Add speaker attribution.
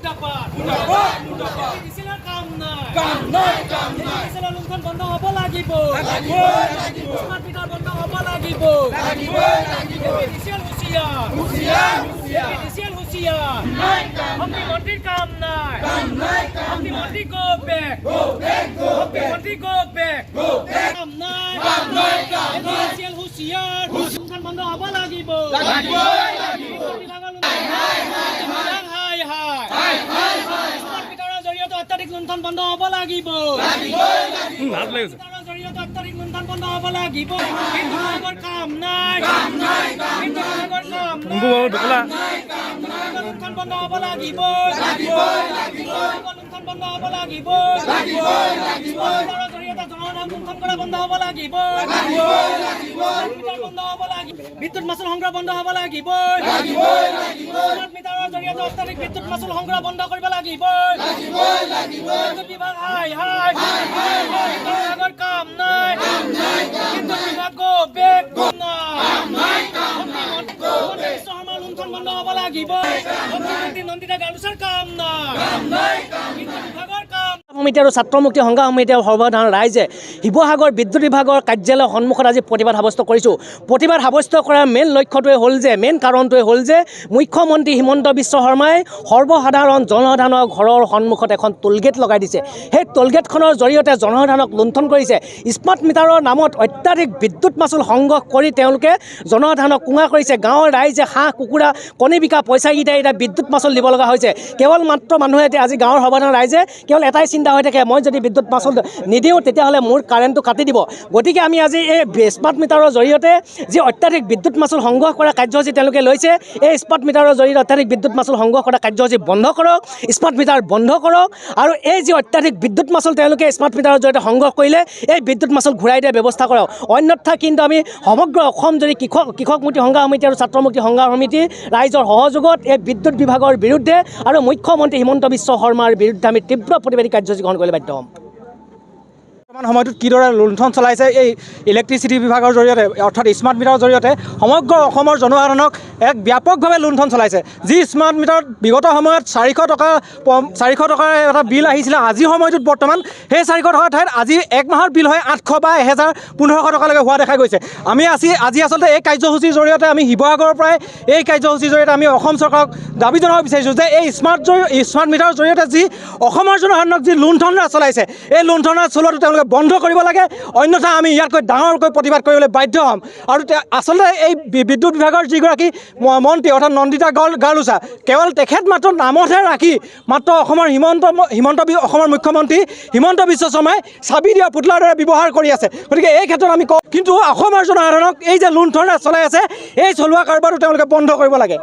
Speaker 1: মুৰ্দাবাদ ডিজিটেলৰ কাম নাই ডিজিটেলৰ লুণ্ঠন বন্ধ হ'ব লাগিব স্মাৰ্ট মিটাৰ বন্ধ হ'ব লাগিব ডিজিটেল হুঁচিয়াৰ শক্তি মন্ত্ৰীৰ কাম নাই শক্তি মন্ত্ৰী গো বেক শক্তি মন্ত্ৰী গো বেক কাম নাই ডিজিটেল হুঁচিয়াৰ লুণ্ঠন বন্ধ হ'ব লাগিব অত্যাধিক লুণ্ঠন বন্ধ হ'ব লাগিব জৰিয়তে অত্যাধিক লুণ্ঠন বন্ধ হ'ব লাগিব কিন্তু বিভাগৰ কাম নাই কিন্তু বিভাগৰ কাম লুণ্ঠন বন্ধ হ'ব লাগিব লুণ্ঠন বন্ধ হ'ব লাগিব জৰিয়তে জনসাধাৰণ লুণ্ঠন কৰা বন্ধ হ'ব লাগিব বন্ধ হ'ব লাগিব বিদ্যুৎ মাচুল সংগ্ৰহ বন্ধ হ'ব লাগিব মিটাৰৰ জৰিয়তে অত্যাধিক বিদ্যুৎ মাচুল সংগ্ৰহ বন্ধ কৰিব লাগিব বিভাগ বিভাগৰ কাম নাই কিন্তু বিভাগ বেগ লুণ্ঠন বন্ধ হ'ব লাগিব নন্দিতা গালুচাৰ কাম নাই কিন্তু বিভাগৰ কাম সমিতি আৰু ছাত্ৰ মুক্তি সংগ্ৰাম সমিতি আৰু সৰ্বসাধাৰণ ৰাইজে শিৱসাগৰ বিদ্যুৎ বিভাগৰ কাৰ্যালয়ৰ সন্মুখত আজি প্ৰতিবাদ সাব্যস্ত কৰিছোঁ প্ৰতিবাদ সাব্যস্ত কৰাৰ মেইন লক্ষ্যটোৱে হ'ল যে মেইন কাৰণটোৱে হ'ল যে মুখ্যমন্ত্ৰী হিমন্ত বিশ্ব শৰ্মাই সৰ্বসাধাৰণ জনসাধাৰণৰ ঘৰৰ সন্মুখত এখন টোলগেট লগাই দিছে সেই টোলগেটখনৰ জৰিয়তে জনসাধাৰণক লুণ্ঠন কৰিছে স্মাৰ্ট মিটাৰৰ নামত অত্যাধিক বিদ্যুৎ মাচুল সংগ্ৰহ কৰি তেওঁলোকে জনসাধাৰণক কুঙা কৰিছে গাঁৱৰ ৰাইজে হাঁহ কুকুৰা কণী বিকা পইচাকেইটা এতিয়া বিদ্যুৎ মাচুল দিব লগা হৈছে কেৱল মাত্ৰ মানুহে আজি গাঁৱৰ সৰ্বসাধাৰণ ৰাইজে কেৱল এটাই চিন্তা হৈ থাকে মই যদি বিদ্যুৎ মাচুল নিদিওঁ তেতিয়াহ'লে মোৰ কাৰেণ্টটো কাটি দিব গতিকে আমি আজি এই স্মাৰ্ট মিটাৰৰ জৰিয়তে যি অত্যাধিক বিদ্যুৎ মাচুল সংগ্ৰহ কৰা কাৰ্যসূচী তেওঁলোকে লৈছে এই স্মাৰ্ট মিটাৰৰ জৰিয়তে অত্যাধিক বিদ্যুৎ মাচুল সংগ্ৰহ কৰা কাৰ্যসূচী বন্ধ কৰক স্মাৰ্ট মিটাৰ বন্ধ কৰক আৰু এই যি অত্যাধিক বিদ্যুৎ মাচুল তেওঁলোকে স্মাৰ্ট মিটাৰৰ জৰিয়তে সংগ্ৰহ কৰিলে এই বিদ্যুৎ মাচুল ঘূৰাই দিয়াৰ ব্যৱস্থা কৰক অন্যথা কিন্তু আমি সমগ্ৰ অসম যদি কৃষক মুক্তি সংগ্ৰাম সমিতি আৰু ছাত্ৰ মুক্তি সংগ্ৰাম সমিতি ৰাইজৰ সহযোগত এই বিদ্যুৎ বিভাগৰ বিৰুদ্ধে আৰু মুখ্যমন্ত্ৰী হিমন্ত বিশ্ব শৰ্মাৰ বিৰুদ্ধে আমি তীব্ৰ প্ৰতিবাদী কাৰ্যসূচী গ্ৰহণ কৰিবলৈ বাধ্য হ'ম
Speaker 2: বৰ্তমান সময়টোত কিদৰে লুণ্ঠন চলাইছে এই ইলেক্ট্ৰিচিটি বিভাগৰ জৰিয়তে অৰ্থাৎ স্মাৰ্ট মিটাৰৰ জৰিয়তে সমগ্ৰ অসমৰ জনসাধাৰণক এক ব্যাপকভাৱে লুণ্ঠন চলাইছে যি স্মাৰ্ট মিটাৰত বিগত সময়ত 400 টকাৰ এটা বিল আহিছিলে আজিৰ সময়টোত বৰ্তমান সেই 400 টকাৰ ঠাইত আজি এক মাহৰ বিল হয় 800 বা 1500 টকালৈকে হোৱা দেখা গৈছে আমি আজি আচলতে এই কাৰ্যসূচীৰ জৰিয়তে আমি শিৱসাগৰৰ পৰাই এই কাৰ্যসূচীৰ জৰিয়তে আমি অসম চৰকাৰক দাবী জনাব বিচাৰিছোঁ যে এই স্মাৰ্ট মিটাৰৰ জৰিয়তে যি অসমৰ জনসাধাৰণক যি লুণ্ঠন চলাইছে এই লুণ্ঠনৰ চলোৱাটো তেওঁলোকে বন্ধ কৰিব লাগে অন্যথা আমি ইয়াতকৈ ডাঙৰকৈ প্ৰতিবাদ কৰিবলৈ বাধ্য হ'ম আৰু আচলতে এই বিদ্যুৎ বিভাগৰ যিগৰাকী মন্ত্ৰী অৰ্থাৎ নন্দিতা গালুচা কেৱল তেখেত মাত্ৰ নামতহে ৰাখি মাত্ৰ অসমৰ অসমৰ মুখ্যমন্ত্ৰী হিমন্ত বিশ্ব শৰ্মাই চাবি দিয়া পুতলাৰ দৰে ব্যৱহাৰ কৰি আছে গতিকে এই ক্ষেত্ৰত আমি কওঁ কিন্তু অসমৰ জনসাধাৰণক এই যে লুণ্ঠন চলাই আছে এই চলোৱা কাৰবাৰটো তেওঁলোকে বন্ধ কৰিব লাগে